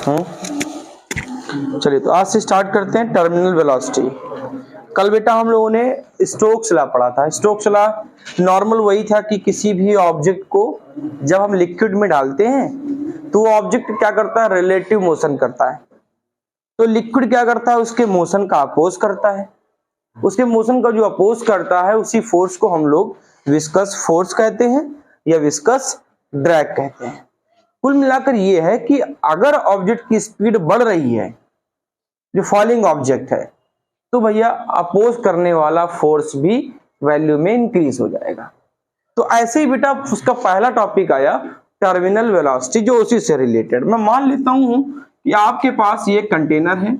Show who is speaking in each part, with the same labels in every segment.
Speaker 1: चलिए तो आज से स्टार्ट करते हैं टर्मिनल वेलोसिटी। कल बेटा हम लोगों ने स्टोक्स लॉ पढ़ा था। स्टोक्स लॉ नॉर्मल वही था कि किसी भी ऑब्जेक्ट को जब हम लिक्विड में डालते हैं तो वो ऑब्जेक्ट क्या करता है, रिलेटिव मोशन करता है। तो लिक्विड क्या करता है, उसके मोशन का अपोज करता है। उसके मोशन का जो अपोज करता है उसी फोर्स को हम लोग विस्कस फोर्स कहते हैं या विस्कस ड्रैग कहते हैं। कुल मिलाकर ये है कि अगर ऑब्जेक्ट की स्पीड बढ़ रही है, जो फॉलिंग ऑब्जेक्ट है, तो भैया अपोज करने वाला फोर्स भी वैल्यू में इंक्रीज हो जाएगा। तो ऐसे ही बेटा उसका पहला टॉपिक आया टर्मिनल वेलोसिटी, जो उसी से रिलेटेड। मैं मान लेता हूं कि आपके पास ये कंटेनर है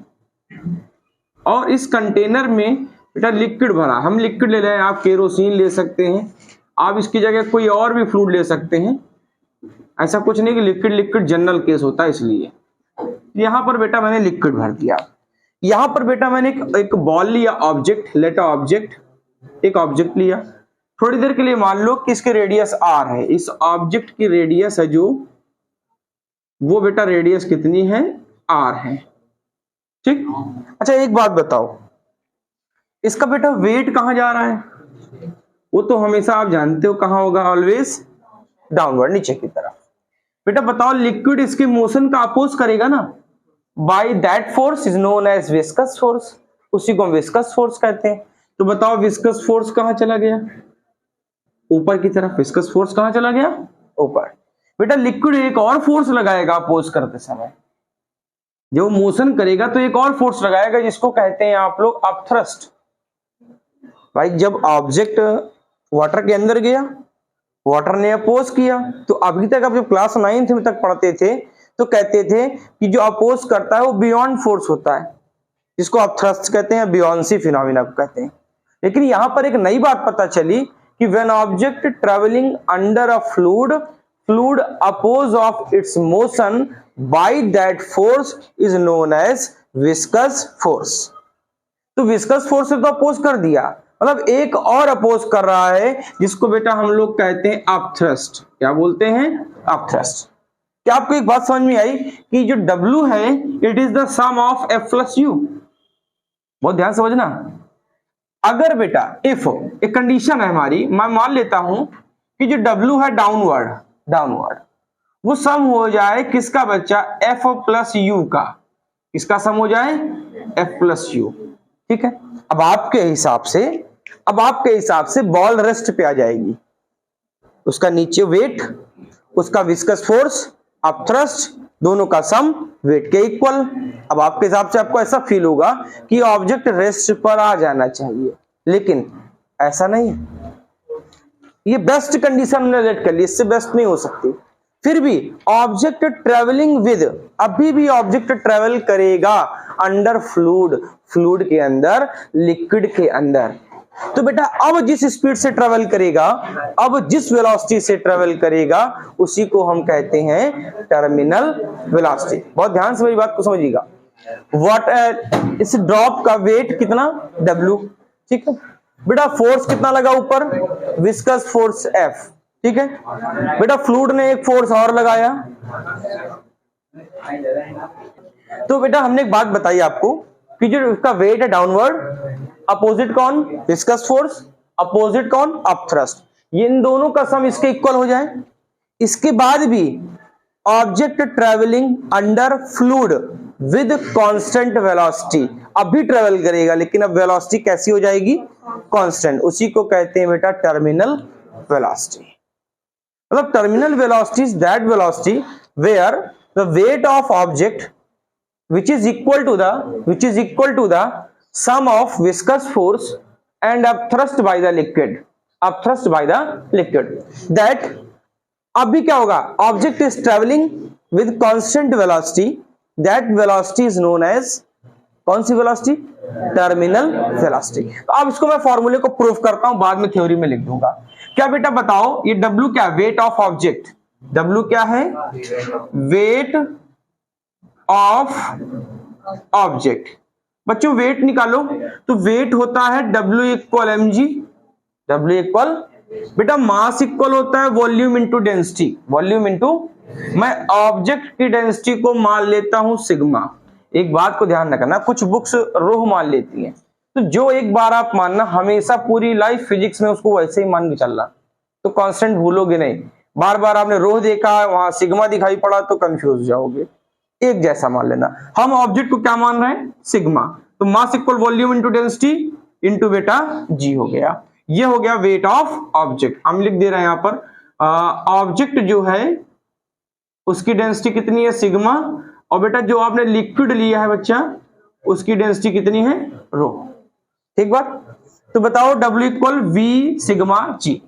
Speaker 1: और इस कंटेनर में बेटा लिक्विड भरा। हम लिक्विड ले रहे हैं, आप केरोसिन ले सकते हैं, आप इसकी जगह कोई और भी फ्लूइड ले सकते हैं। ऐसा कुछ नहीं कि लिक्विड लिक्विड जनरल केस होता है। इसलिए यहां पर बेटा मैंने लिक्विड भर दिया। यहां पर बेटा मैंने एक बॉल लिया, ऑब्जेक्ट, लेट ऑब्जेक्ट, एक ऑब्जेक्ट लिया। थोड़ी देर के लिए मान लो कि इसके रेडियस आर है। इस ऑब्जेक्ट की रेडियस है जो, वो बेटा रेडियस कितनी है, आर है। ठीक। अच्छा एक बात बताओ, इसका बेटा वेट कहां जा रहा है? वो तो हमेशा आप जानते हो कहां होगा, ऑलवेज डाउनवर्ड, नीचे की तरफ। बेटा बताओ, लिक्विड इसके मोशन का अपोज करेगा ना, by that force is known as viscous force. उसी को हम विस्कस फोर्स कहते हैं। तो बताओ विस्कस फोर्स कहां चला गया, ऊपर की तरफ। विस्कस फोर्स कहां चला गया, ऊपर। बेटा लिक्विड एक और फोर्स लगाएगा अपोज करते समय, जब मोशन करेगा तो एक और फोर्स लगाएगा जिसको कहते हैं आप लोग अपथ्रस्ट। भाई जब ऑब्जेक्ट वाटर के अंदर गया, वाटर ने अपोज किया, तो अभी तक आप जब क्लास 9th तक पढ़ते थे तो कहते थे कि जो अपोज करता है वो बियॉन्ड फोर्स होता है, जिसको आप थ्रस्ट कहते हैं, बियॉन्सी फिनोमिना को कहते हैं। लेकिन यहां पर एक नई बात पता चली कि when object travelling under a fluid oppose of its motion by that force is known as viscous force. तो विस्कस फोर्स से तो अपोज कर दिया, मतलब एक और अपोज कर रहा है जिसको बेटा हम लोग कहते हैं अपथ्रस्ट। क्या बोलते हैं, अपथ्रस्ट। क्या आपको एक बात समझ में आई कि जो W है it is the sum of F plus U? बहुत ध्यान समझना। अगर बेटा इफ एक कंडीशन है हमारी, मैं मान लेता हूं कि जो W है डाउनवर्ड वो सम हो जाए किसका बच्चा, F प्लस U का। किसका सम हो जाए, F प्लस U। ठीक है। अब आपके हिसाब से बॉल रेस्ट पे आ जाएगी, उसका नीचे वेट, उसका विस्कस फोर्स, अपथ्रस्ट, दोनों का सम वेट के इक्वल। अब आपके हिसाब से आपको ऐसा फील होगा कि ऑब्जेक्ट रेस्ट पर आ जाना चाहिए, लेकिन ऐसा नहीं। ये बेस्ट कंडीशन हमने लेट कर ली, इससे बेस्ट नहीं हो सकती। फिर भी ऑब्जेक्ट ट्रेवलिंग विद, अभी भी ऑब्जेक्ट ट्रेवल करेगा अंडर फ्लूइड के अंदर, लिक्विड के अंदर। तो बेटा अब जिस स्पीड से ट्रेवल करेगा, अब जिस वेलोसिटी से ट्रेवल करेगा, उसी को हम कहते हैं टर्मिनल वेलोसिटी। बहुत ध्यान से मेरी बात को समझिएगा। इस ड्रॉप का वेट कितना, W। ठीक है बेटा। फोर्स कितना लगा ऊपर, विस्कस फोर्स F। ठीक है बेटा। फ्लूइड ने एक फोर्स और लगाया। तो बेटा हमने एक बात बताई आपको कि जो उसका वेट है डाउनवर्ड, अपोजिट कौन, विस्कस फोर्स, अपोजिट कौन, अपथ्रस्ट। ये इन दोनों का सम इसके इक्वल हो जाए। इसके बाद भी object travelling under fluid with constant velocity, अब भी ट्रेवल करेगा लेकिन अब वेलोसिटी कैसी हो जाएगी, कांस्टेंट। उसी को कहते हैं बेटा टर्मिनल वेलोसिटी। मतलब terminal velocity is that velocity where the weight of object which is equal to the sum of viscous force and upthrust by the liquid that अभी क्या होगा, object is travelling with constant velocity, that velocity is known as, कौन सी velocity, terminal velocity. तो अब इसको मैं फॉर्मूले को प्रूफ करता हूं, बाद में थ्योरी में लिख दूंगा। क्या बेटा बताओ, ये W क्या, वेट ऑफ ऑब्जेक्ट। W क्या है, वेट ऑफ ऑब्जेक्ट। बच्चों वेट निकालो, तो वेट होता है W equal mg, W equal बेटा मास इक्वल होता है volume into density, volume into, मैं ऑब्जेक्ट की डेंसिटी को मान लेता हूं सिग्मा। एक बात को ध्यान रखना, कुछ बुक्स रोह मान लेती हैं, तो जो एक बार आप मानना, हमेशा पूरी लाइफ फिजिक्स में उसको वैसे ही मान के चलना, तो कांस्टेंट भूलोगे नहीं। बार बार आपने रोह देखा, वहां सिग्मा दिखाई पड़ा तो कंफ्यूज हो जाओगे, एक जैसा मान लेना। हम ऑब्जेक्ट को क्या मान रहे हैं? सिग्मा। तो mass equal volume into density into बेटा जी हो गया। ये हो गया वेट ऑफ ऑब्जेक्ट। हम लिख दे रहे हैं यहां पर ऑब्जेक्ट जो है उसकी डेंसिटी कितनी है? सिग्मा। और बेटा जो आपने लिक्विड लिया है बच्चा, उसकी डेंसिटी कितनी है? रो। ठीक बात। तो बताओ W इक्वल वी सिग्मा जी।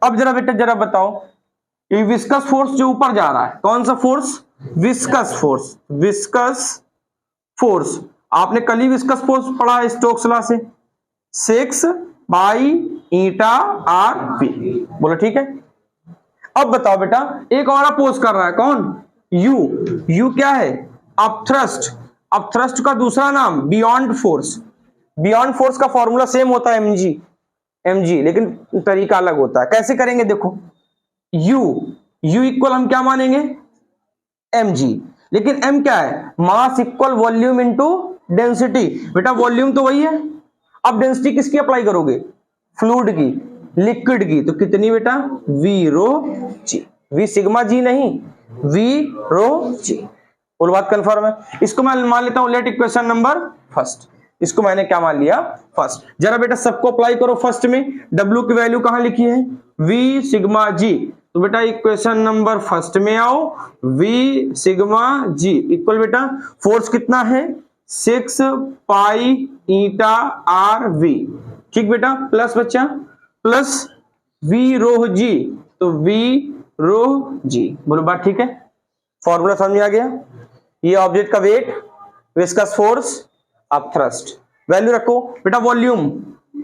Speaker 1: अब जरा बेटा जरा बताओ, ये विस्कस फोर्स जो ऊपर जा रहा है, कौन सा force? Viscous force. Viscous force आपने कल ही विस्कस फोर्स पढ़ा है स्टोक्स लॉ से, 6 बाई ईटा आर वी। बोलो ठीक है। अब बताओ बेटा, एक और अपोज कर रहा है, कौन? यू। यू क्या है? अपथ्रस्ट। अपथ्रस्ट का दूसरा नाम बियॉन्ड फोर्स। बियॉन्ड फोर्स का फॉर्मूला सेम होता है mg, mg, लेकिन तरीका अलग होता है। कैसे करेंगे देखो, u इक्वल हम क्या मानेंगे? mg, लेकिन m क्या है? Mass equal volume into density. बेटा वॉल्यूम तो वही है, अब डेंसिटी किसकी अप्लाई करोगे? फ्लूइड की, लिक्विड की। तो कितनी बेटा? V rho G. V sigma G नहीं, वी रो जी। बोलो बात कंफर्म है। इसको मैं मान लेता हूं लेट इक्वेशन नंबर फर्स्ट। इसको मैंने क्या मान लिया? फर्स्ट। जरा बेटा सबको अप्लाई करो फर्स्ट में। W की वैल्यू कहां लिखी है? वी सिग्मा जी। तो बेटा इक्वेशन नंबर फर्स्ट में आओ, वी सिग्मा जी इक्वल बेटा फोर्स कितना है? 6 पाई ईटा आर वी। ठीक बेटा, प्लस बच्चा प्लस वी रो जी, तो वी रो जी। बोलो बात ठीक है, फॉर्मूला समझ में आ गया। ये ऑब्जेक्ट का वेट, विस्कस फोर्स, अब थ्रस्ट। वैल्यू रखो बेटा। वॉल्यूम,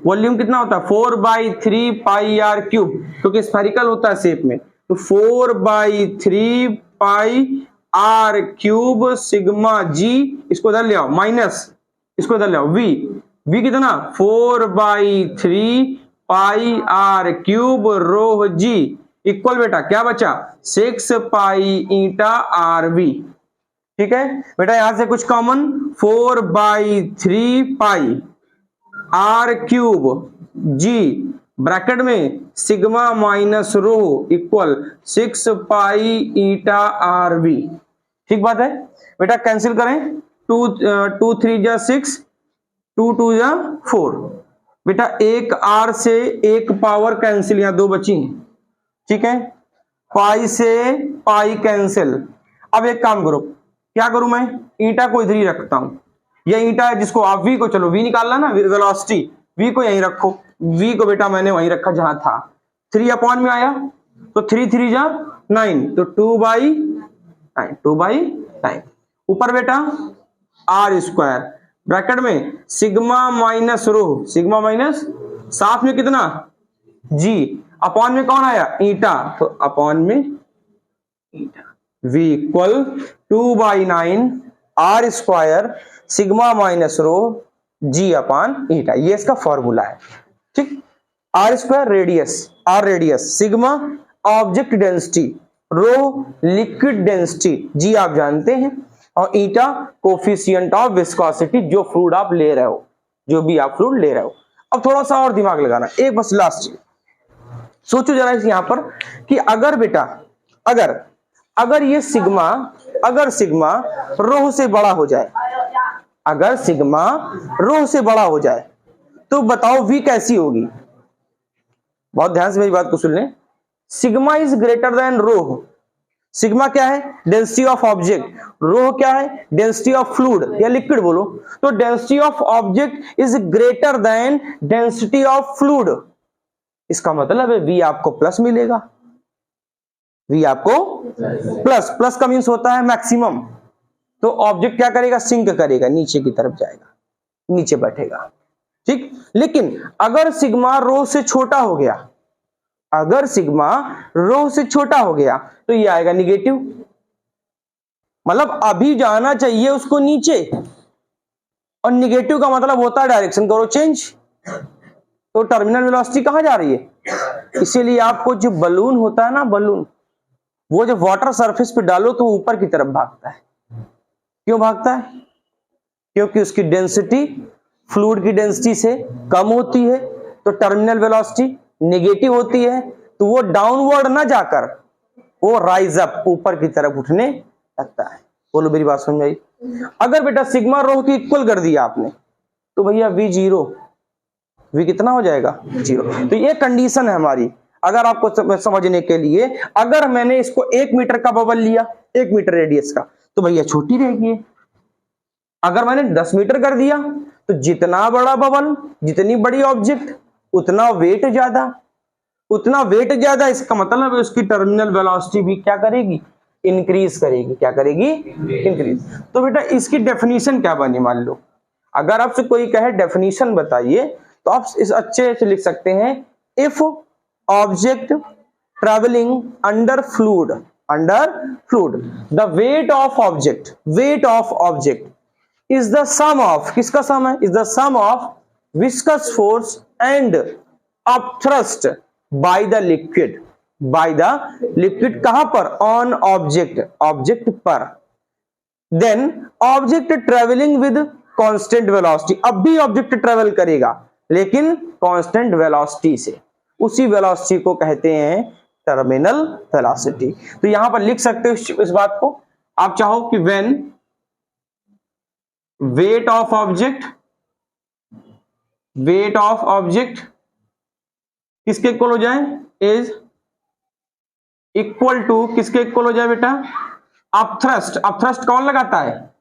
Speaker 1: वॉल्यूम कितना होता है? 4/3 पाई आर क्यूब, क्योंकि स्फेरिकल होता है शेप में, तो 4/3 पाई आर क्यूब सिग्मा जी। इसको इधर ले आओ, माइनस इसको इधर ले आओ, वी कितना? 4/3 pi R cube rho G equal बेटा क्या बचा? 6 पाई ईटा आर वी। ठीक है बेटा, यहां से कुछ common, 4/3 pi R cube G bracket में sigma minus rho equal 6 pi eta R V. ठीक बात है बेटा, कैंसिल करें, 2 3 जा 6, 2 2 जा 4। बेटा एक आर से एक पावर कैंसिल, यहां 2 बची। ठीक है, पाई से पाई कैंसिल। अब एक काम करो, क्या करूं मैं? ईटा को इधर ही रखता हूं। यह ईटा है जिसको आप वी को, चलो वी निकालना ना, वेलोसिटी, वी को यहीं रखो। वी को बेटा मैंने वहीं रखा जहां था। 3 अपॉन में आया, तो 3 3 जा 9, तो 2/9, 2/9। ऊपर बेटा आर स्क्वायर ब्रैकेट में सिग्मा माइनस रो, सिग्मा माइनस साथ में कितना? जी। अपॉन में कौन आया? ईटा, तो अपॉन में eta. V equal 2/9 R square sigma minus rho G upon eta. ये इसका फॉर्मूला है। ठीक, R square radius, R radius, sigma object density, rho liquid density, G आप जानते हैं, और ईटा कोफिशिएंट ऑफ विस्कोसिटी, जो फ्लूइड आप ले रहे हो, जो भी आप फ्लूइड ले रहे हो। अब थोड़ा सा और दिमाग लगाना, एक बस लास्ट चीज सोचो जरा इस यहां पर कि अगर बेटा अगर ये सिग्मा, अगर सिग्मा रो से बड़ा हो जाए, अगर सिग्मा रो से बड़ा हो जाए, तो बताओ वी कैसी होगी? बहुत ध्यान से मेरी बात को सुन लें। Sigma is greater than rho. Sigma क्या है? Density of object. रो क्या है? डेंसिटी ऑफ फ्लूइड या लिक्विड बोलो। तो density of object is greater than density of fluid. इसका मतलब है वी आपको प्लस मिलेगा, वी आपको प्लस, प्लस का मीन्स होता है मैक्सिमम। तो ऑब्जेक्ट क्या करेगा? सिंक करेगा, नीचे की तरफ जाएगा, नीचे बैठेगा। ठीक, लेकिन अगर सिग्मा रो से छोटा हो गया, अगर सिग्मा रो से छोटा हो गया, तो ये आएगा निगेटिव, मतलब अभी जाना चाहिए उसको नीचे, और निगेटिव का मतलब होता है डायरेक्शन करो चेंज। तो टर्मिनल वेलोसिटी कहाँ जा रही है। इसीलिए आपको जो बलून होता है ना, बलून, वो जब वाटर सरफेस पे डालो तो ऊपर की तरफ भागता है। क्यों भागता है? क्योंकि उसकी डेंसिटी फ्लूइड की डेंसिटी से कम होती है, तो टर्मिनल वेलोसिटी नेगेटिव होती है, तो वो डाउनवर्ड ना जाकर वो राइज अप, ऊपर की तरफ उठने लगता है। बोलो मेरी बात समझ आई। अगर बेटा सिग्मा रो की इक्वल कर दिया आपने तो भैया वी जीरो, वी कितना हो जाएगा? जीरो। तो ये कंडीशन है हमारी। अगर आपको समझने के लिए, अगर मैंने इसको 1 मीटर का बबल लिया, 1 मीटर रेडियस का, तो भैया छोटी रहेगी। अगर मैंने 10 मीटर कर दिया तो जितना बड़ा बबल, जितनी बड़ी ऑब्जेक्ट, उतना वेट ज्यादा, उतना वेट ज्यादा। इसका मतलब उसकी टर्मिनल वेलोसिटी भी क्या करेगी? इंक्रीज करेगी। क्या करेगी? इंक्रीज। तो बेटा इसकी डेफिनेशन क्या बनी? मान लो अगर आपसे कोई कहे डेफिनेशन बताइए, तो आप इस अच्छे से लिख सकते हैं, if object travelling under fluid, the weight of object is the sum of, किसका सम है? is the sum of viscous force and upthrust by the liquid कहां पर? on object पर। then object traveling with constant velocity, अब भी object travel करेगा लेकिन constant velocity से, उसी वेलोसिटी को कहते हैं टर्मिनल वेलोसिटी। तो यहां पर लिख सकते हो इस बात को, आप चाहो कि when वेट ऑफ ऑब्जेक्ट किसके इक्वल हो जाए? इज इक्वल टू, किसके इक्वल हो जाए बेटा? अपथ्रस्ट कौन लगाता है?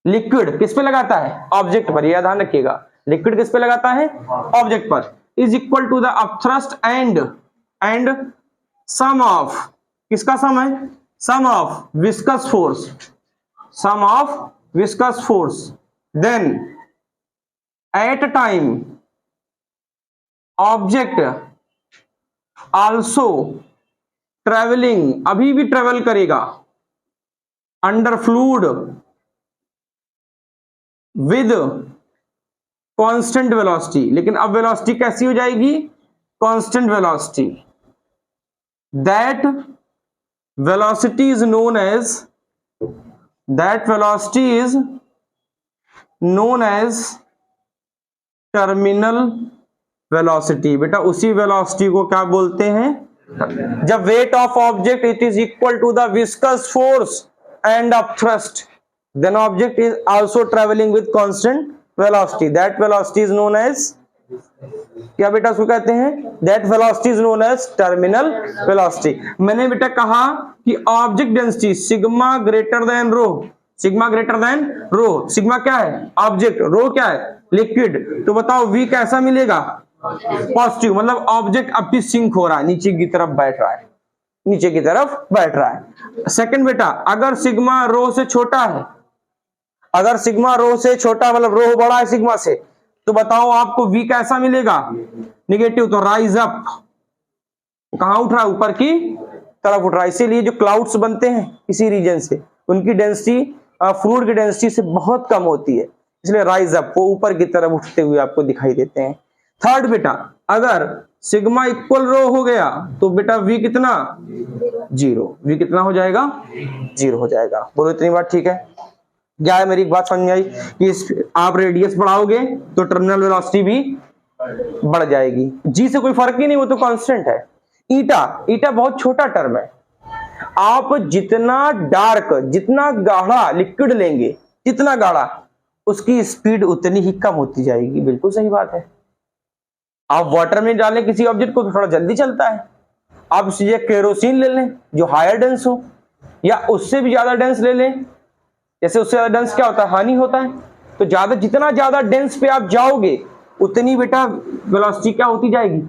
Speaker 1: लिक्विड। किस पे लगाता है? ऑब्जेक्ट पर। यह ध्यान रखिएगा, लिक्विड किस पे लगाता है? ऑब्जेक्ट पर। Is equal to the upthrust and sum of, किसका सम है? Sum of viscous force, then at time object also traveling, अभी भी ट्रेवल करेगा under fluid with constant velocity, लेकिन अब वेलोसिटी कैसी हो जाएगी? Constant velocity. That velocity is known as terminal velocity. बेटा उसी वेलोसिटी को क्या बोलते हैं? जब weight of object it is equal to the viscous force and upthrust, then object is also travelling with constant velocity, that velocity is known as, क्या बेटा उसको कहते हैं? That velocity is known as terminal velocity. मैंने बेटा कहा कि object density sigma greater than rho, sigma क्या है? ऑब्जेक्ट, रो क्या है? लिक्विड। तो बताओ वी कैसा मिलेगा? पॉजिटिव। मतलब ऑब्जेक्ट अब भी सिंक हो रहा है, नीचे की तरफ बैठ रहा है, सेकंड बेटा अगर सिग्मा रो से छोटा है, मतलब रो बड़ा है सिग्मा से, तो बताओ आपको वी कैसा मिलेगा? निगेटिव। तो राइज अप, कहां उठ रहा है? ऊपर की तरफ उठ रहा है। इसीलिए जो क्लाउड्स बनते हैं इसी रीजन से, उनकी डेंसिटी फ्लूइड की डेंसिटी से बहुत कम होती है, इसलिए राइज अप, वो ऊपर की तरफ उठते हुए आपको दिखाई देते हैं। थर्ड बेटा अगर सिग्मा इक्वल रो हो गया तो बेटा वी कितना? जीरो। वी कितना हो जाएगा? जीरो हो जाएगा। बोलो इतनी बात ठीक है? क्या है मेरी बात समझ में आई कि आप रेडियस बढ़ाओगे तो टर्मिनल वेलोसिटी भी बढ़ जाएगी। जी से कोई फर्क ही नहीं, वो तो कांस्टेंट है। ईटा बहुत छोटा टर्म है। आप जितना डार्क, जितना गाढ़ा लिक्विड लेंगे, जितना गाढ़ा, उसकी स्पीड उतनी ही कम होती जाएगी। बिल्कुल सही बात है। आप वाटर में डालें किसी ऑब्जेक्ट को तो थोड़ा जल्दी चलता है। आप सीधे केरोसिन ले लें जो हायर डेंस हो, या उससे भी ज्यादा डेंस ले लें, जैसे उससे ज्यादा डेंस क्या होता है? हानि होता है। तो जितना ज्यादा डेंस पे आप जाओगे उतनी बेटा वेलोसिटी क्या होती जाएगी?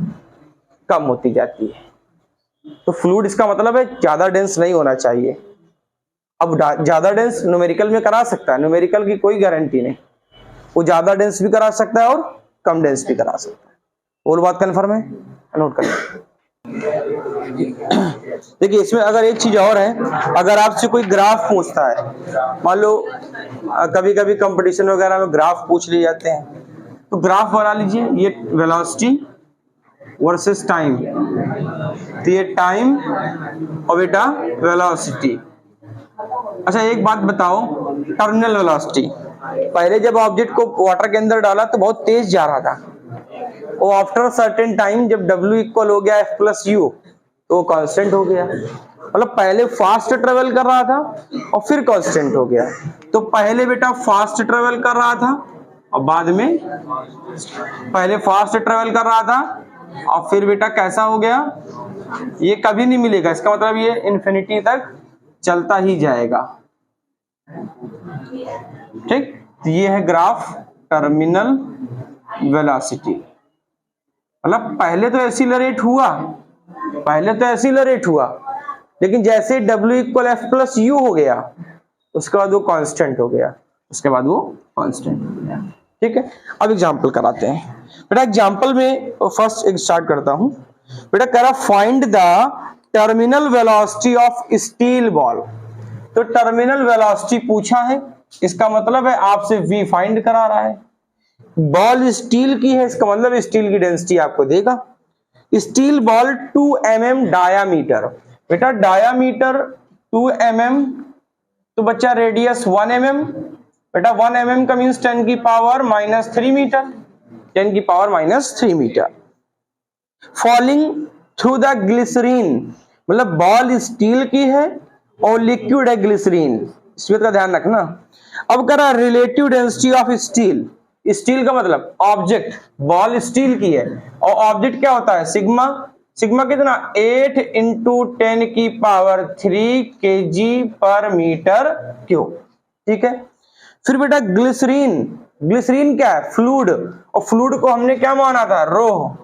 Speaker 1: कम होती जाती है। तो फ्लूइड इसका मतलब है ज्यादा डेंस नहीं होना चाहिए। अब ज्यादा डेंस न्यूमेरिकल में करा सकता है, न्यूमेरिकल की कोई गारंटी नहीं, वो ज्यादा डेंस भी करा सकता है और कम डेंस भी करा सकता है। और बात कन्फर्म है? नोट कर देखिए इसमें अगर एक चीज और है, अगर आपसे कोई ग्राफ पूछता है, मान लो कभी कभी कंपटीशन वगैरह में ग्राफ पूछ लिए जाते हैं, तो ग्राफ बना लीजिए, ये वेलोसिटी वर्सेस टाइम, तो ये टाइम और बेटा वेलोसिटी। अच्छा एक बात बताओ, टर्मिनल वेलोसिटी, पहले जब ऑब्जेक्ट को वाटर के अंदर डाला तो बहुत तेज जा रहा था, और आफ्टर सर्टेन टाइम जब W इक्वल हो गया F+U तो वो कांस्टेंट हो गया। मतलब पहले फास्ट ट्रेवल कर रहा था और फिर कांस्टेंट हो गया। तो पहले बेटा फास्ट ट्रेवल कर रहा था और बाद में, पहले फास्ट ट्रेवल कर रहा था और फिर बेटा कैसा हो गया, ये कभी नहीं मिलेगा, इसका मतलब ये इन्फिनिटी तक चलता ही जाएगा। ठीक, तो ये है ग्राफ टर्मिनल वेलोसिटी। मतलब पहले तो एक्सीलरेट हुआ, लेकिन जैसे W इक्वल F+U हो गया उसके बाद वो कांस्टेंट हो गया, ठीक है। अब एग्जांपल कराते हैं बेटा। एग्जांपल में फर्स्ट स्टार्ट करता हूं बेटा, कह रहा find the terminal velocity of steel ball. तो टर्मिनल वेलोसिटी पूछा है, इसका मतलब है आपसे V फाइंड करा रहा है। बॉल स्टील की है, इसका मतलब स्टील की डेंसिटी आपको देगा। स्टील बॉल 2 mm डायामीटर, बेटा डायामीटर 2 mm, तो बच्चा रेडियस 1 mm, बेटा 1 mm का मीन्स 10 की पावर -3 मीटर, 10 की power -3 metre. Falling through the glycerine, मतलब बॉल स्टील की है और लिक्विड है ग्लिसरीन, इस बात का ध्यान रखना। अब करा relative density of steel, steel का मतलब ऑब्जेक्ट, बॉल स्टील की है और ऑब्जेक्ट क्या होता है सिग्मा, सिग्मा कितना 8 × 10 की पावर 3 kg/m³। ठीक है। फिर बेटा ग्लिसरीन, ग्लिसरीन क्या है फ्लूइड, और फ्लूइड को हमने क्या माना था रो,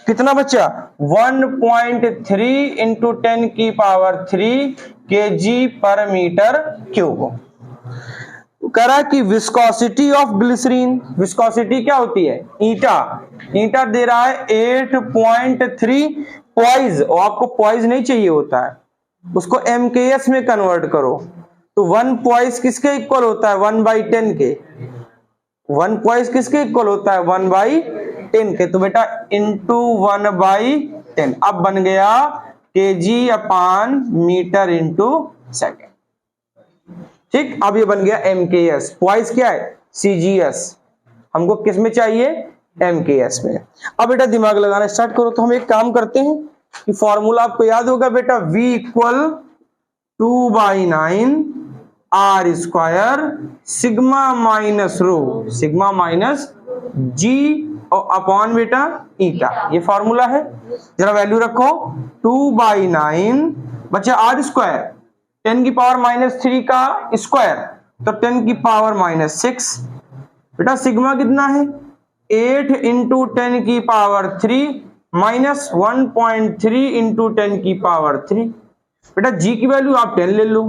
Speaker 1: कितना बच्चा 1.3 × 10 की पावर 3 kg/m³। करा कि विस्कोसिटी ऑफ ग्लिसरीन, विस्कोसिटी क्या होती है ईटा, ईटा दे रहा है 8.3 पॉइज, और आपको पॉइज नहीं चाहिए होता है, उसको MKS में कन्वर्ट करो तो 1 पॉइज किसके इक्वल होता है 1/10 के, 1 पॉइज किसके इक्वल होता है 1/10 के, तो बेटा इंटू 1/10, अब बन गया kg/m/s। ठीक, अब ये बन गया MKS, पॉइज क्या है CGS, हमको किस में चाहिए MKS में। अब बेटा दिमाग लगाना स्टार्ट करो, तो हम एक काम करते हैं कि फॉर्मूला आपको याद होगा बेटा V = 2/9 R² सिग्मा माइनस रो, सिग्मा माइनस G और अपॉन बेटा ईटा, ये फॉर्मूला है। जरा वैल्यू रखो 2/9 बच्चा R², 10 की पावर -3 का स्क्वायर तो 10 की पावर -6, बेटा सिग्मा कितना है 8 × 10 की पावर 3 -1.3 × 10 की पावर 3, बेटा जी की वैल्यू आप 10 ले लो,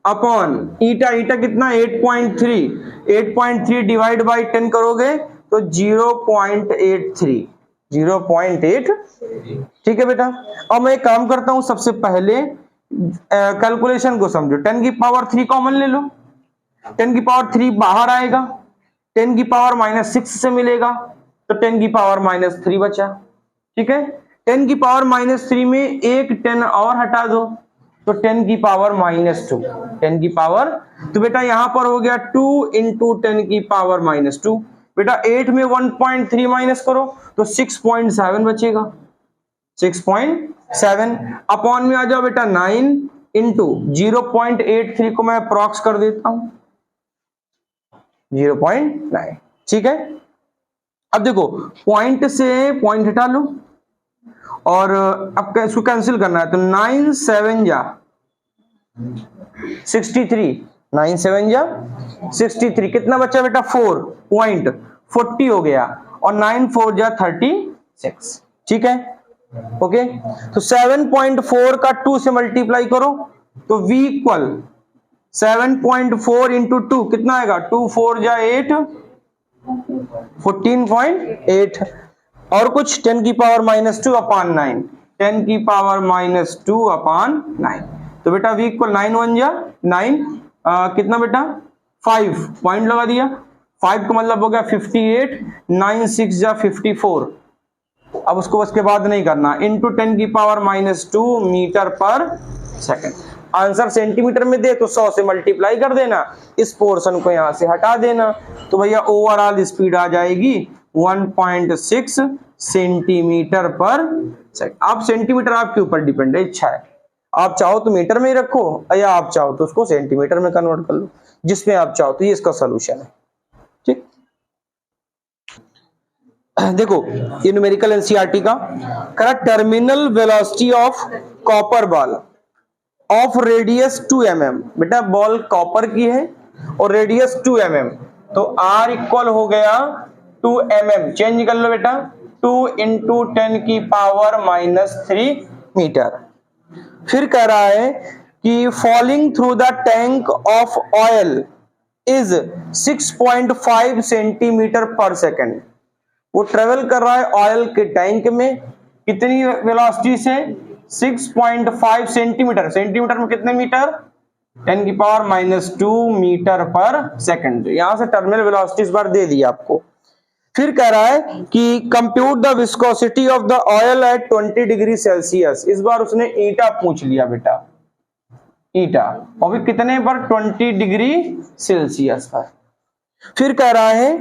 Speaker 1: अपॉन ईटा, ईटा कितना 8.3, 8.3 डिवाइड बाई 10 करोगे तो 0.83, 0.8। ठीक है बेटा। अब मैं एक काम करता हूं, सबसे पहले कैलकुलेशन को समझो, 10 की पावर 3 कॉमन ले लो, 10 की पावर 3 बाहर आएगा, 10 की पावर -6 से मिलेगा तो 10 की पावर -3 बचा। ठीक है, 10 की पावर -3 में एक 10 और हटा दो तो 10 की पावर -2, 10 की पावर, तो बेटा यहां पर हो गया 2 × 10 की पावर -2, बेटा 8 में 1.3 माइनस करो तो 6.7 बचेगा, 6.7 अपॉन में आ जाओ बेटा 9 इंटू 0.83 को मैं अप्रॉक्स कर देता हूं 0.9। ठीक है, अब देखो पॉइंट से पॉइंट हटा लो और अब इसको कैंसिल करना है तो 9 7 जा 63, 9 7 जा 63, कितना बचा बेटा 4.40 हो गया और 9 4 जा 36। ठीक है, ओके, तो 7.4 का 2 से मल्टीप्लाई करो तो V = 7.4 × 2 कितना आएगा 2 4 जा 8, 14.8, और कुछ 10 की पावर -2 अपॉन 9, 10 की पावर -2 अपॉन 9, तो बेटा V = 9 1 जा 9, कितना बेटा 5, पॉइंट लगा दिया 5 का मतलब हो गया 58, 9 6 जा 54। अब उसको उसके बाद नहीं करना, इंटू 10 की पावर -2 मीटर पर सेकंड। आंसर सेंटीमीटर में दे तो 100 से मल्टीप्लाई कर देना, इस पोर्शन को यहां से हटा देना, तो भैया ओवरऑल स्पीड आ जाएगी 1.6 सेंटीमीटर पर सेकंड। आप सेंटीमीटर आपके ऊपर डिपेंड है, इच्छा है, आप चाहो तो मीटर में ही रखो या आप चाहो तो उसको सेंटीमीटर में कन्वर्ट कर लो, जिसमें आप चाहो तो। ये इसका सोल्यूशन है, ठीक। देखो ये न्यूमेरिकल एनसीईआरटी का करा, terminal velocity of copper ball of radius 2 mm। बेटा बॉल कॉपर की है और रेडियस 2 mm, तो R इक्वल हो गया 2 mm। चेंज कर लो बेटा, 2 इंटू 10 की पावर -3 मीटर। फिर कह रहा है कि falling through the tank of oil is 6.5 centimetre पर सेकेंड। वो ट्रेवल कर रहा है ऑयल के टैंक में कितनी वेलोसिटी से? 6.5 सेंटीमीटर। सेंटीमीटर में कितने मीटर? 10 की पावर -2 मीटर पर सेकंड। यहां से टर्मिनल वेलोसिटी इस बार दे दी आपको। फिर कह रहा है कि compute the viscosity of the oil eight 20 degree Celsius. इस बार उसने ईटा पूछ लिया बेटा, ईटा, और भी कितने पर? 20 डिग्री सेल्सियस पर। फिर कह रहा है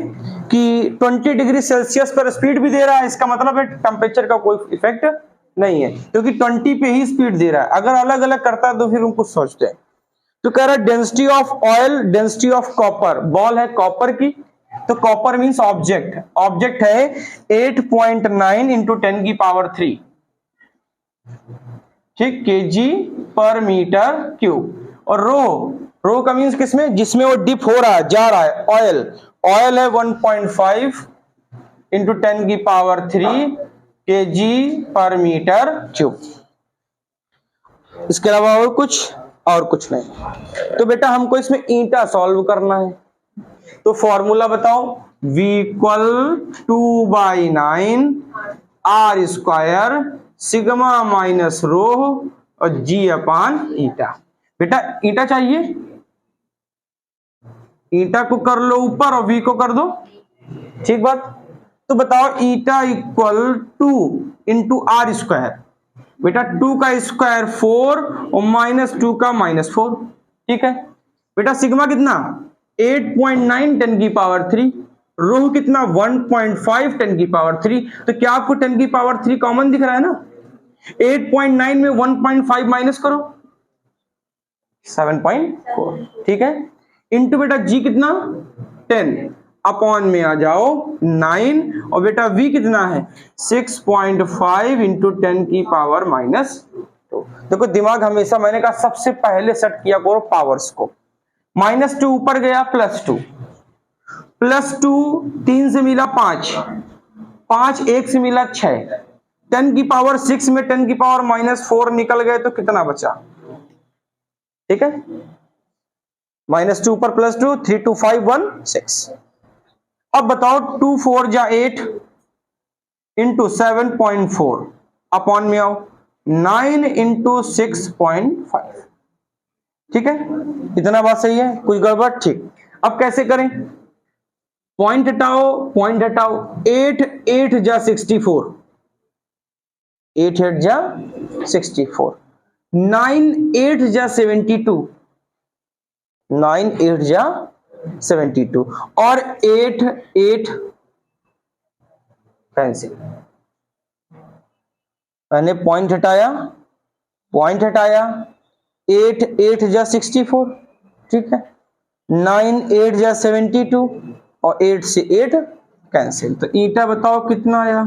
Speaker 1: कि 20 डिग्री सेल्सियस पर स्पीड भी दे रहा है, इसका मतलब है टेम्परेचर का कोई इफेक्ट नहीं है, क्योंकि 20 पे ही स्पीड दे रहा है। अगर अलग अलग करता है तो फिर हम कुछ सोचते हैं। तो कह रहा है density of oil, density of copper, ball है कॉपर की, तो कॉपर मींस ऑब्जेक्ट, ऑब्जेक्ट है 8.9 इंटू 10 की पावर 3, ठीक, केजी पर मीटर क्यूब। और रो का मींस किसमें? जिसमें वो डिप हो रहा है, जा रहा है, ऑयल, ऑयल है 1.5 इंटू 10 की पावर 3 केजी पर मीटर क्यूब। इसके अलावा और कुछ नहीं। तो बेटा हमको इसमें ईटा सॉल्व करना है, तो फॉर्मूला बताओ। V equal 2/9 R square sigma minus रो और G अपान ईटा। बेटा ईटा चाहिए, ईटा को कर लो ऊपर और V को कर दो, ठीक बात। तो बताओ ईटा इक्वल 2 इंटू R स्क्वायर। बेटा 2 का स्क्वायर 4 और -2 का -4, ठीक है। बेटा सिग्मा कितना? 8.9 10 की पावर 3, रो कितना? 1.5 10 की पावर 3। तो क्या आपको 10 की पावर 3 कॉमन दिख रहा है ना? 8.9 में 1.5 माइनस करो, 7.4, ठीक है। इंटू बेटा जी कितना? 10 अपॉन में आ जाओ 9, और बेटा v कितना है? 6.5 इंटू 10 की पावर -2। देखो दिमाग हमेशा, मैंने कहा सबसे पहले सेट किया करो पावर्स को। -2 ऊपर गया +2, +2 3 से मिला 5, 5 1 से मिला 6, 10 की पावर 6 में 10 की पावर -4 निकल गए तो कितना बचा? ठीक है, -2 ऊपर +2, 3 2 5 1 6। अब बताओ 2 4 जा 8 इंटू 7.4 अपॉन में आओ 9 इंटू 6.5, ठीक है। इतना बात सही है, कुछ गड़बड़? ठीक। अब कैसे करें? पॉइंट हटाओ, पॉइंट हटाओ, 8 8 जा 64, 8 8 जा 64, 9 8 जा 72, 9 8 जा 72, और 8 8 कैंसिल। मैंने पॉइंट हटाया, पॉइंट हटाया, 8 8 जा 64, ठीक है, 9 8 जा 72 और 8 से 8 कैंसिल। तो ईटा बताओ कितना आया?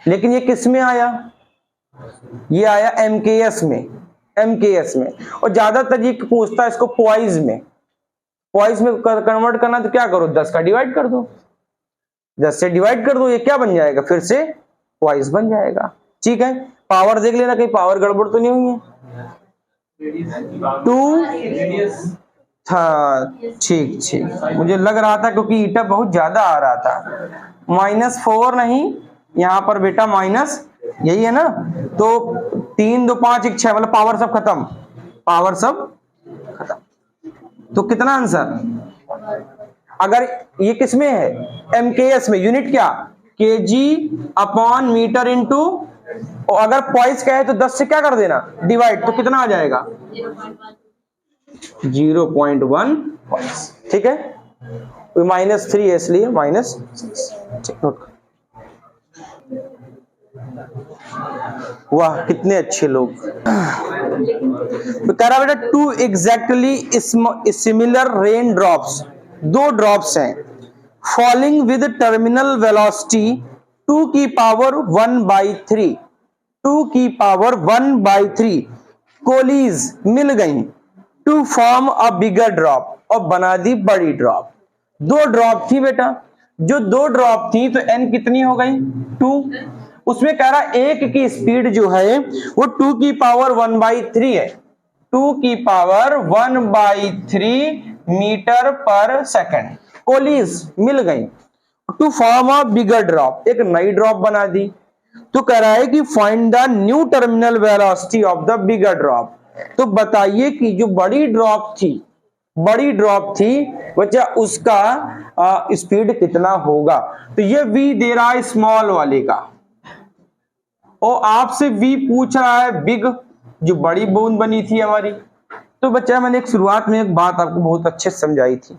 Speaker 1: लेकिन ये किस में आया? ये आया एमकेएस में, एमकेएस में। और ज्यादातर ये पूछता है इसको पॉइज में। पॉइज में कन्वर्ट करना तो क्या करो? 10 का डिवाइड कर दो, 10 से डिवाइड कर दो, ये क्या बन जाएगा? फिर से पॉइज बन जाएगा, ठीक है। पावर देख लेना कहीं पावर गड़बड़ तो नहीं हुई है। 2 हाँ ठीक ठीक, मुझे लग रहा था क्योंकि ईटा बहुत ज्यादा आ रहा था। -4 नहीं, यहाँ पर बेटा माइनस यही है ना, तो 3 2 5 1 6, मतलब पावर सब खत्म, पावर सब खत्म। तो कितना आंसर? अगर ये किस में है, MKS में, यूनिट क्या, kg/मीटर इंटू, और अगर पॉइस का है तो 10 से क्या कर देना, डिवाइड, तो कितना आ जाएगा 0.1 पॉइस। ठीक है, -3 है इसलिए -6। वाह कितने अच्छे लोग। तो कह रहा बेटा 2 exactly similar rain drops, 2 drops हैं, फॉलिंग विद टर्मिनल वेलोसिटी 2 की पावर 1/3, 2 की पावर 1/3 कोलीज मिल गई to form a bigger drop, और बना दी बड़ी ड्रॉप। 2 ड्रॉप थी बेटा, जो 2 ड्रॉप थी तो n कितनी हो गई 2, उसमें कह रहा एक की स्पीड जो है वो 2 की पावर 1/3 है, 2 की पावर 1/3 मीटर पर सेकंड, कोलीज मिल गई to form a bigger drop, एक नई ड्रॉप बना दी। तो कह रहा है कि find the new terminal velocity of the bigger drop, तो बताइए कि जो बड़ी ड्रॉप थी बच्चा उसका स्पीड कितना होगा। तो ये v दे रहा है स्मॉल वाले का, और आपसे v पूछ रहा है बिग, जो बड़ी बूंद बनी थी हमारी। तो बच्चा मैंने एक शुरुआत में एक बात आपको बहुत अच्छे से समझाई थी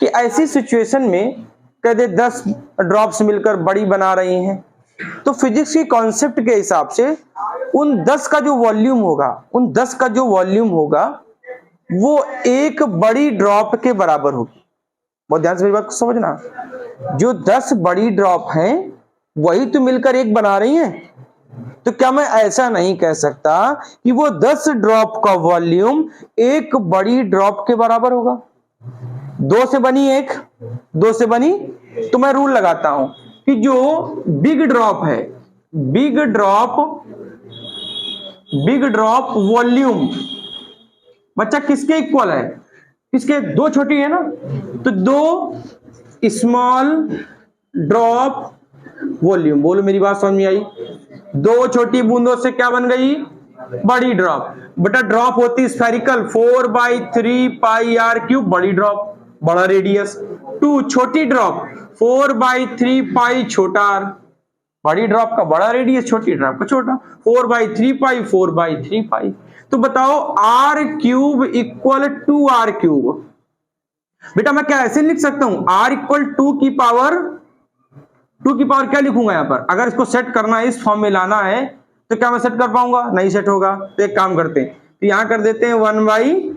Speaker 1: कि ऐसी सिचुएशन में कहते 10 ड्रॉप्स मिलकर बड़ी बना रही हैं, तो फिजिक्स के कॉन्सेप्ट के हिसाब से उन 10 का जो वॉल्यूम होगा वो एक बड़ी ड्रॉप के बराबर होगी। बहुत ध्यान से मेरी बात को समझना, जो 10 बड़ी ड्रॉप हैं वही तो मिलकर एक बना रही हैं। तो क्या मैं ऐसा नहीं कह सकता कि वो 10 ड्रॉप का वॉल्यूम एक बड़ी ड्रॉप के बराबर होगा। 2 से बनी एक, 2 से बनी, तो मैं रूल लगाता हूं कि जो बिग ड्रॉप है, बिग ड्रॉप वॉल्यूम बच्चा किसके इक्वल है, किसके, 2 छोटी है ना, तो 2 स्मॉल ड्रॉप वॉल्यूम। बोलो मेरी बात समझ में आई, 2 छोटी बूंदों से क्या बन गई, बड़ी ड्रॉप। बेटा ड्रॉप होती स्फेरिकल, 4/3 पाई r क्यूब, बड़ी ड्रॉप, बड़ा रेडियस। 2 छोटी ड्रॉप, 4/3 पाई छोटा r, बड़ी ड्रॉप का बड़ा रेडियस, छोटी ड्रॉप का छोटा, 4/3 पाई 4/3 पाई। तो बताओ r cube equal 2r cube. बेटा मैं क्या ऐसे लिख सकता हूं, r इक्वल 2 की पावर क्या लिखूंगा यहां पर, अगर इसको सेट करना है, इस फॉर्म में लाना है, तो क्या मैं सेट कर पाऊंगा, नहीं सेट होगा। तो एक काम करते हैं, तो यहां कर देते हैं 1/,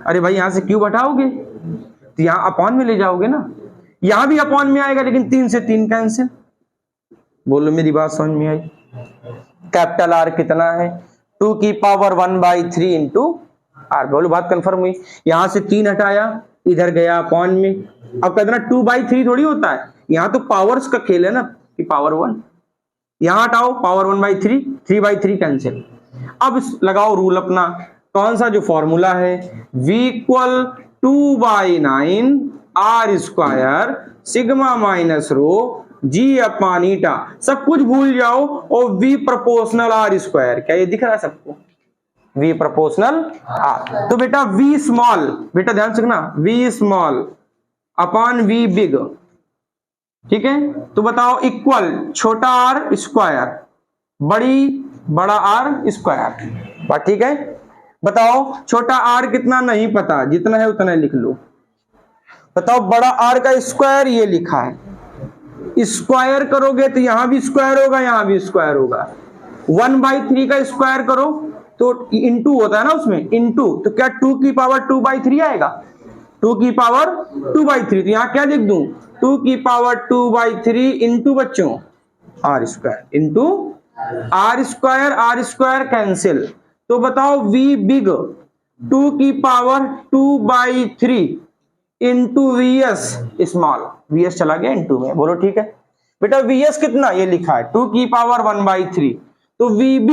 Speaker 1: अरे भाई यहां से क्यूब हटाओगे तो यहां अपॉन में ले जाओगे ना, यहां भी अपॉन में आएगा, लेकिन 3 से 3 कैंसिल। बोलो मेरी बात समझ में आई, कैपिटल R कितना है, 2 की पावर 1/3 इंटू R। बोलो बात कंफर्म हुई। यहां से 3 हटाया, इधर गया अपॉन में। अब कहना 2/3 थोड़ी होता है, यहां तो पावर्स का खेल है ना, कि पावर 1, यहां हटाओ पावर 1/3, 3/3 कैंसिल। अब लगाओ रूल अपना, कौन सा, जो फॉर्मूला है, v equal 2/9 r square sigma minus rho G upon eta. सब कुछ भूल जाओ और v प्रोपोर्शनल r स्क्वायर। क्या ये दिख रहा है सबको, v प्रोपोर्शनल r। तो बेटा v स्मॉल, बेटा ध्यान से रखना, v small upon v big, ठीक है। तो बताओ इक्वल छोटा r स्क्वायर बड़ा r स्क्वायर, बात ठीक है। बताओ छोटा r कितना, नहीं पता, जितना है उतना लिख लो। बताओ बड़ा r का स्क्वायर ये लिखा है, स्क्वायर करोगे तो यहां भी स्क्वायर होगा, यहां भी स्क्वायर होगा। 1/3 का स्क्वायर करो तो इंटू होता है ना उसमें, इंटू, तो क्या 2 की पावर 2/3 आएगा, 2 की पावर 2/3। तो यहां क्या लिख दूं, 2 की पावर 2/3 इंटू बच्चों r square, into r square cancel. तो बताओ v बिग 2 की power 2/3 into vs small, vs चला गया इंटू में, बोलो ठीक है। बेटा vs कितना, ये लिखा है 2 की पावर 1/3, तो vb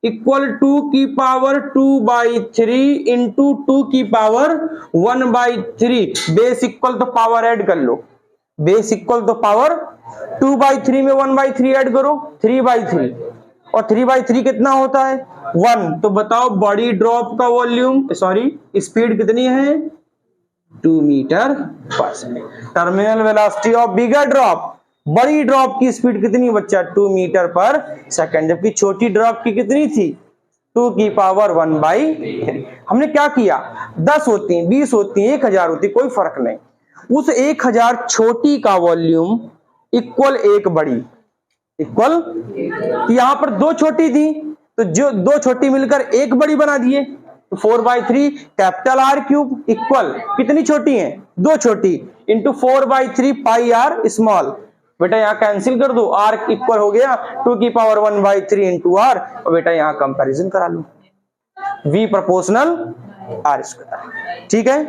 Speaker 1: इक्वल 2 की पावर 2/3 इंटू 2 की पावर 1/3। बेस इक्वल तो पावर ऐड कर लो, बेस इक्वल तो पावर, 2/3 में 1/3 ऐड करो, 3/3, और 3/3 कितना होता है 1। तो बताओ बड़ी ड्रॉप का वॉल्यूम, सॉरी स्पीड कितनी है 2 मीटर पर second. Terminal velocity of bigger drop, बड़ी ड्रॉप की स्पीड कितनी बच्चा 2 मीटर पर सेकेंड, जबकि छोटी ड्रॉप की कितनी थी 2 की पावर 1/3। हमने क्या किया 10 होती हैं 20 होती हैं 1000 होती है, कोई फर्क नहीं, उस 1000 छोटी का वॉल्यूम इक्वल एक बड़ी इक्वल, यहां पर 2 छोटी थी तो जो 2 छोटी मिलकर एक बड़ी बना दिए, तो 4/3 कैपिटल आर क्यूब इक्वल कितनी छोटी हैं 2 छोटी इंटू 4/3 पाई आर स्मॉल। बेटा यहां कैंसिल कर दो, आर इक्वल हो गया 2 की पावर 1/3 इंटू आर, और बेटा यहां कंपैरिजन करा लो, V प्रोपोर्शनल R स्क्वायर। ठीक है,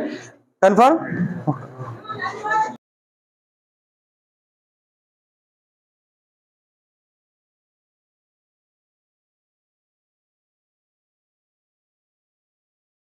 Speaker 1: कंफर्म।